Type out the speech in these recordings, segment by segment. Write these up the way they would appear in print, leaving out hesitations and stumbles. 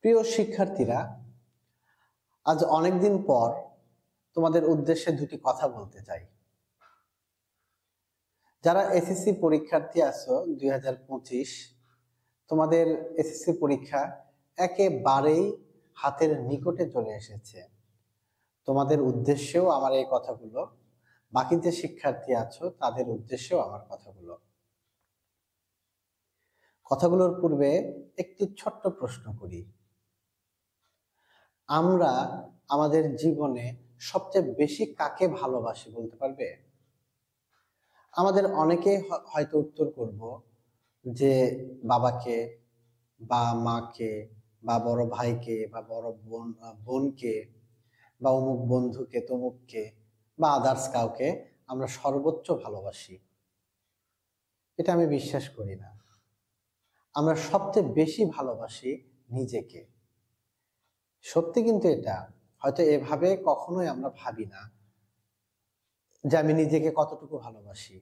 প্রিয় শিক্ষার্থীরা, আজ অনেকদিন পর তোমাদের উদ্দেশ্যে দুটি কথা বলতে চাই। যারা এসএসসি পরীক্ষার্থী আছো 2025, তোমাদের এসএসসি পরীক্ষা একেবারেই হাতের নিকটে চলে এসেছে। তোমাদের উদ্দেশ্যেও আমার এই কথাগুলো, বাকি যে শিক্ষার্থী আছো তাদের উদ্দেশ্যেও আমার কথাগুলোর পূর্বে একটি ছোট্ট প্রশ্ন করি। আমরা আমাদের জীবনে সবচেয়ে বেশি কাকে ভালোবাসি বলতে পারবে? আমাদের অনেকে হয়তো উত্তর করব যে বাবাকে বা মাকে বা বড় ভাইকে বা বড় বোনকে বা অমুক বন্ধুকে তমুককে বা আদার্স কাউকে আমরা সর্বোচ্চ ভালোবাসি। এটা আমি বিশ্বাস করি না। আমরা সবচেয়ে বেশি ভালোবাসি নিজেকে। সত্যি কিন্তু এটা, হয়তো এভাবে কখনোই আমরা ভাবি না যে আমি নিজেকে কতটুকু ভালোবাসি।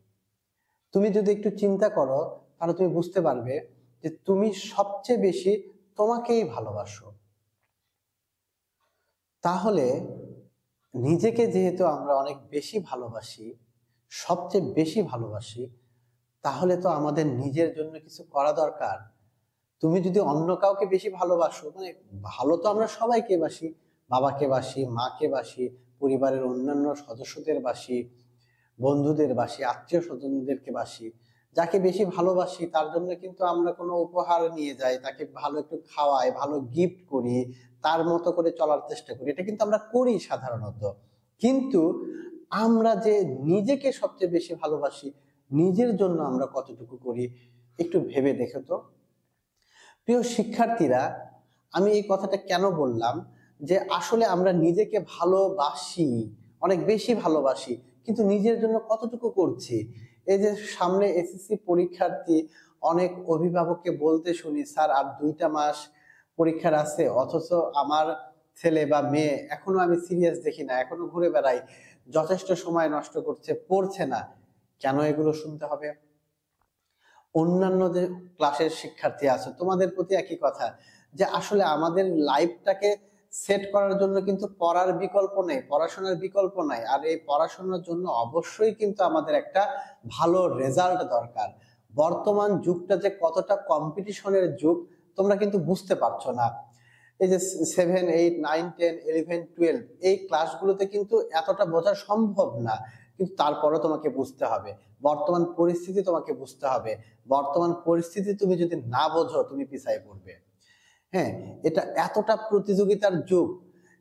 তুমি যদি একটু চিন্তা করো তাহলে তুমি বুঝতে পারবে যে তুমি সবচেয়ে বেশি তোমাকেই ভালোবাসো। তাহলে নিজেকে যেহেতু আমরা অনেক বেশি ভালোবাসি, সবচেয়ে বেশি ভালোবাসি, তাহলে তো আমাদের নিজের জন্য কিছু করা দরকার। তুমি যদি অন্য কাউকে বেশি ভালোবাসো, মানে ভালো তো আমরা সবাইকে বাসি, বাবাকে বাসি, মাকে বাসি, পরিবারের অন্যান্য সদস্যদের বাসি, বন্ধুদের বাসি, আত্মীয় স্বজনদেরকে বাসি। যাকে বেশি ভালোবাসি তার জন্য কিন্তু আমরা কোনো উপহার নিয়ে যাই, তাকে ভালো একটু খাওয়াই, ভালো গিফট করি, তার মতো করে চলার চেষ্টা করি। এটা কিন্তু আমরা করি সাধারণত। কিন্তু আমরা যে নিজেকে সবচেয়ে বেশি ভালোবাসি, নিজের জন্য আমরা কতটুকু করি একটু ভেবে দেখো তো। প্রিয় শিক্ষার্থীরা, আমি এই কথাটা কেন বললাম যে আসলে আমরা নিজেকে ভালোবাসি, অনেক বেশি ভালোবাসি, কিন্তু নিজের জন্য কতটুকু করছি? এই যে সামনে এসএসসি পরীক্ষার্থী, অনেক অভিভাবককে বলতে শুনি, স্যার আর 2টা মাস পরীক্ষার আছে, অথচ আমার ছেলে বা মেয়ে এখনো আমি সিরিয়াস দেখি না, এখনো ঘুরে বেড়াই, যথেষ্ট সময় নষ্ট করছে, পড়ছে না। কেন এগুলো শুনতে হবে? অন্যান্য যে ক্লাসের শিক্ষার্থী আছে তোমাদের প্রতি একই কথা, যে আসলে আমাদের লাইফটাকে সেট করার জন্য কিন্তু পড়ার বিকল্প নেই, পড়াশোনার বিকল্প নাই। আর এই পড়াশোনার জন্য অবশ্যই কিন্তু আমাদের একটা ভালো রেজাল্ট দরকার। বর্তমান যুগটা যে কতটা কম্পিটিশনের যুগ তোমরা কিন্তু বুঝতে পারছো না। এই যে 7, 8, 9, 10, 11, 12 এই ক্লাসগুলোতে কিন্তু এতটা বোঝা সম্ভব না, কিন্তু তারপরও তোমাকে বুঝতে হবে। বর্তমান পরিস্থিতি তোমাকে বুঝতে হবে। বর্তমান পরিস্থিতি তুমি যদি না বোঝো তুমি পিছায় পড়বে। হ্যাঁ, এটা এতটা প্রতিযোগিতার যুগ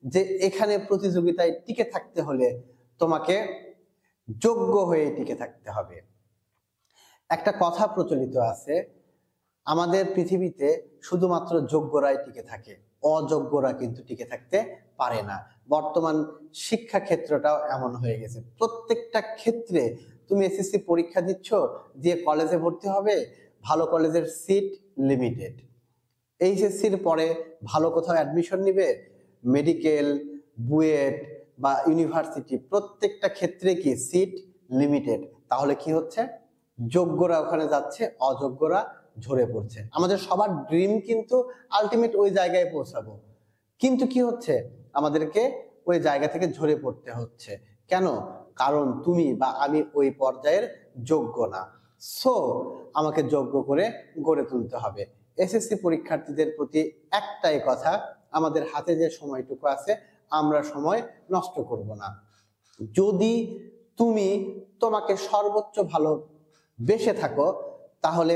যে এখানে প্রতিযোগিতায় টিকে থাকতে হলে তোমাকে যোগ্য হয়ে টিকে থাকতে হবে। একটা কথা প্রচলিত আছে, আমাদের পৃথিবীতে শুধুমাত্র যোগ্যরাই টিকে থাকে, অযোগ্যরা কিন্তু টিকে থাকতে পারে না। বর্তমান শিক্ষা ক্ষেত্রটাও এমন হয়ে গেছে। প্রত্যেকটা ক্ষেত্রে তুমি এসএসসি পরীক্ষা দিচ্ছ, দিয়ে কলেজে ভর্তি হবে, ভালো কলেজের সিট লিমিটেড। এইচএসসির পরে ভালো কোথাও অ্যাডমিশন নিবে, মেডিকেল, বুয়েট বা ইউনিভার্সিটি, প্রত্যেকটা ক্ষেত্রে কি সিট লিমিটেড। তাহলে কি হচ্ছে? যোগ্যরা ওখানে যাচ্ছে, অযোগ্যরা ঝরে পড়ছে। আমাদের সবার ড্রিম কিন্তু আলটিমেট ওই জায়গায় পৌঁছাবো, কিন্তু কি হচ্ছে? আমাদেরকে ওই জায়গা থেকে ঝরে পড়তে হচ্ছে। কেন? কারণ তুমি বা আমি ওই পর্যায়ের যোগ্য না। সো আমাকে যোগ্য করে গড়ে তুলতে হবে। এসএসসি পরীক্ষার্থীদের প্রতি একটাই কথা, আমাদের হাতে যে সময়টুকু আছে আমরা সময় নষ্ট করব না। যদি তুমি তোমাকে সর্বোচ্চ ভালো বেসে থাকো তাহলে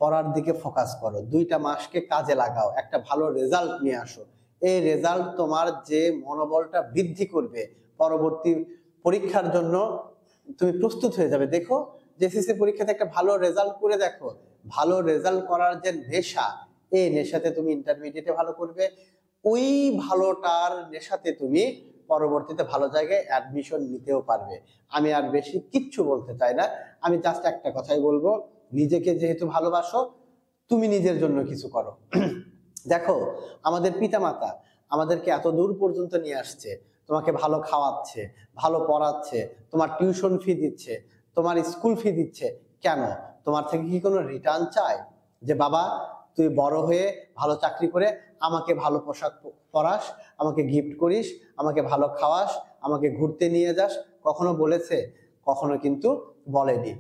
পড়ার দিকে ফোকাস করো, 2টা মাসকে কাজে লাগাও, একটা ভালো রেজাল্ট নিয়ে আসো। এই রেজাল্ট তোমার যে মনোবলটা বৃদ্ধি করবে, পরবর্তী পরীক্ষার জন্য তুমি প্রস্তুত হয়ে যাবে। দেখো যে এসএসসি পরীক্ষাতে একটা ভালো রেজাল্ট করে দেখো, ভালো রেজাল্ট করার যে নেশা, এই নেশাতে তুমি ইন্টারমিডিয়েটে ভালো করবে, ওই ভালোটার নেশাতে তুমি পরবর্তীতে ভালো জায়গায় অ্যাডমিশন নিতেও পারবে। আমি আর বেশি কিচ্ছু বলতে চাই না, আমি জাস্ট একটা কথাই বলবো, নিজেকে যেহেতু ভালোবাসো তুমি নিজের জন্য কিছু করো। দেখো আমাদের পিতামাতা আমাদেরকে এত দূর পর্যন্ত নিয়ে আসছে, তোমাকে ভালো খাওয়াচ্ছে, ভালো পড়াচ্ছে, তোমার টিউশন ফি দিচ্ছে, তোমার স্কুল ফি দিচ্ছে। কেন? তোমার থেকে কি কোনো রিটার্ন চায় যে বাবা তুই বড় হয়ে ভালো চাকরি করে আমাকে ভালো পোশাক পরাস, আমাকে গিফট করিস, আমাকে ভালো খাওয়াস, আমাকে ঘুরতে নিয়ে যাস, কখনো বলেছে? কখনো কিন্তু বলেনি।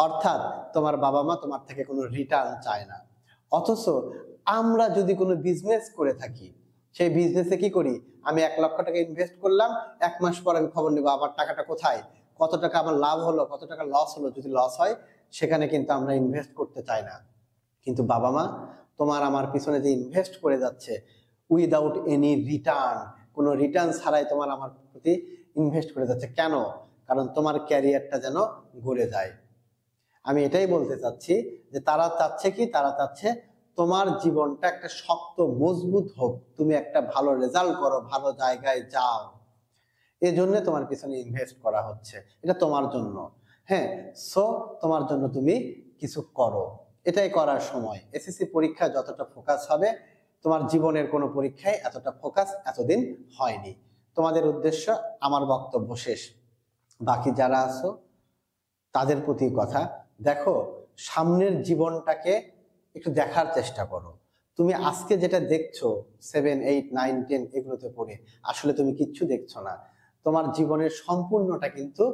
অর্থাৎ তোমার বাবা মা তোমার থেকে কোনো রিটার্ন চায় না। অথচ আমরা যদি কোনো বিজনেস করে থাকি, সেই বিজনেসে কি করি? আমি 1 লক্ষ টাকা ইনভেস্ট করলাম, 1 মাস পর আমি খবর নেবো আমার টাকাটা কোথায়, কত টাকা আমার লাভ হলো, কত টাকা লস হলো। যদি লস হয় সেখানে কিন্তু আমরা ইনভেস্ট করতে চাই না। কিন্তু বাবা মা তোমার আমার পিছনে যে ইনভেস্ট করে যাচ্ছে উইদাউট এনি রিটার্ন, কোনো রিটার্ন ছাড়াই তোমার আমার প্রতি ইনভেস্ট করে যাচ্ছে কেন? কারণ তোমার ক্যারিয়ারটা যেন গড়ে যায়। আমি এটাই বলতে চাচ্ছি যে তারা চাচ্ছে কি, তারা চাচ্ছে তোমার জীবনটা একটা শক্ত মজবুত হোক, তুমি একটা ভালো রেজাল্ট করো, ভালো জায়গায় যাও, এজন্য তোমার পিছনে ইনভেস্ট করা হচ্ছে, এটা তোমার জন্য। হ্যাঁ, সো তোমার জন্য তুমি কিছু করো, এটাই করার সময়। এসএসসি পরীক্ষা যতটা ফোকাস হবে, তোমার জীবনের কোনো পরীক্ষায় এতটা ফোকাস এতদিন হয়নি। তোমাদের উদ্দেশ্য, আমার বক্তব্য শেষ। বাকি যারা আছো তাদের প্রতি কথা, দেখো সামনের জীবনটাকে একটু দেখার চেষ্টা করো। তুমি আজকে যেটা দেখছো 7, 8, 9, 10 এগুলোতে পড়ে, আসলে তুমি কিচ্ছু দেখছো না। তোমার জীবনের সম্পূর্ণটা কিন্তু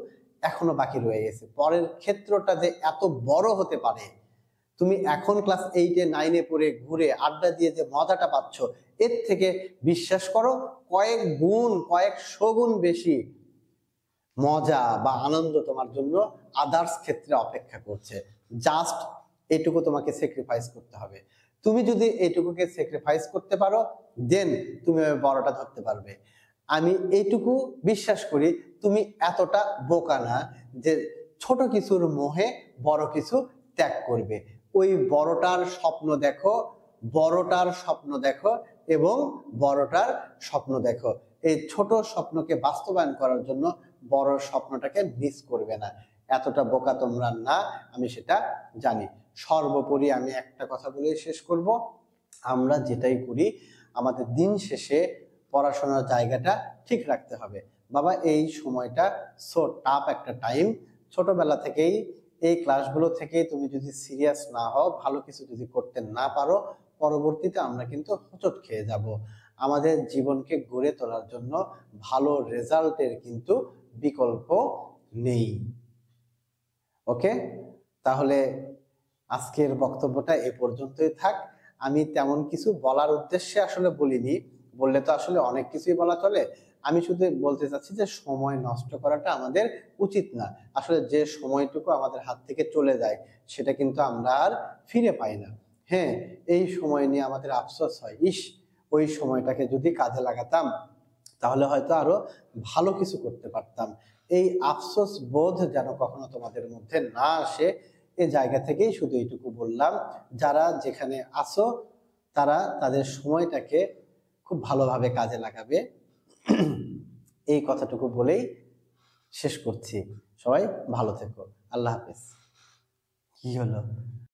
এখনো বাকি রয়ে গেছে। পরের ক্ষেত্রটা যে এত বড় হতে পারে, তুমি এখন ক্লাস 8-এ 9-এ পড়ে ঘুরে আড্ডা দিয়ে যে মজাটা পাচ্ছ, এর থেকে বিশ্বাস করো কয়েক গুণ, কয়েকশো গুণ বেশি মজা বা আনন্দ তোমার জন্য আদার্স ক্ষেত্রে অপেক্ষা করছে। জাস্ট এটুকু তোমাকে স্যাক্রিফাইস করতে হবে। তুমি যদি এইটুকুকে স্যাক্রিফাইস করতে পারো, দেন তুমি বড়টা ধরতে পারবে। আমি এইটুকু বিশ্বাস করি, তুমি এতটা বোকা না যে ছোট কিছুর মোহে বড় কিছু ত্যাগ করবে। ওই বড়টার স্বপ্ন দেখো, বড়টার স্বপ্ন দেখো এবং বড়টার স্বপ্ন দেখো। এই ছোট স্বপ্নকে বাস্তবায়ন করার জন্য বড় স্বপ্নটাকে মিস করবে না। এতটা বোকা তোমরা না, আমি সেটা জানি। সর্বোপরি আমি একটা কথা বলে শেষ করব, আমরা যেটাই করি আমাদের দিন শেষে পড়াশোনার জায়গাটা ঠিক রাখতে হবে। বাবা, এই সময়টা সো টাফ একটা টাইম। ছোটবেলা থেকেই এই ক্লাসগুলো থেকেই তুমি যদি সিরিয়াস না হও, ভালো কিছু যদি করতে না পারো, পরবর্তীতে আমরা কিন্তু হোঁচট খেয়ে যাব। আমাদের জীবনকে গড়ে তোলার জন্য ভালো রেজাল্টের কিন্তু বিকল্প নেই। ওকে, তাহলে আজকের বক্তব্যটা এ পর্যন্তই থাক। আমি তেমন কিছু বলার উদ্দেশ্যে আসলে বলিনি, বললে তো আসলে অনেক কিছুই বলা চলে। আমি শুধু বলতে চাচ্ছি যে সময় নষ্ট করাটা আমাদের উচিত না। আসলে যে সময়টুকু আমাদের হাত থেকে চলে যায় সেটা কিন্তু আমরা আর ফিরে পাই না। হ্যাঁ, এই সময় নিয়ে আমাদের আফসোস হয়, ইস ওই সময়টাকে যদি কাজে লাগাতাম তাহলে হয়তো আরো ভালো কিছু করতে পারতাম। এই আফসোস বোধ যেন কখনো তোমাদের মধ্যে না আসে, এ জায়গা থেকেই শুধু এইটুকু বললাম। যারা যেখানে আছো তারা তাদের সময়টাকে খুব ভালোভাবে কাজে লাগাবে, এই কথাটুকু বলেই শেষ করছি। সবাই ভালো থেকো। আল্লাহ হাফেজ। কি হলো?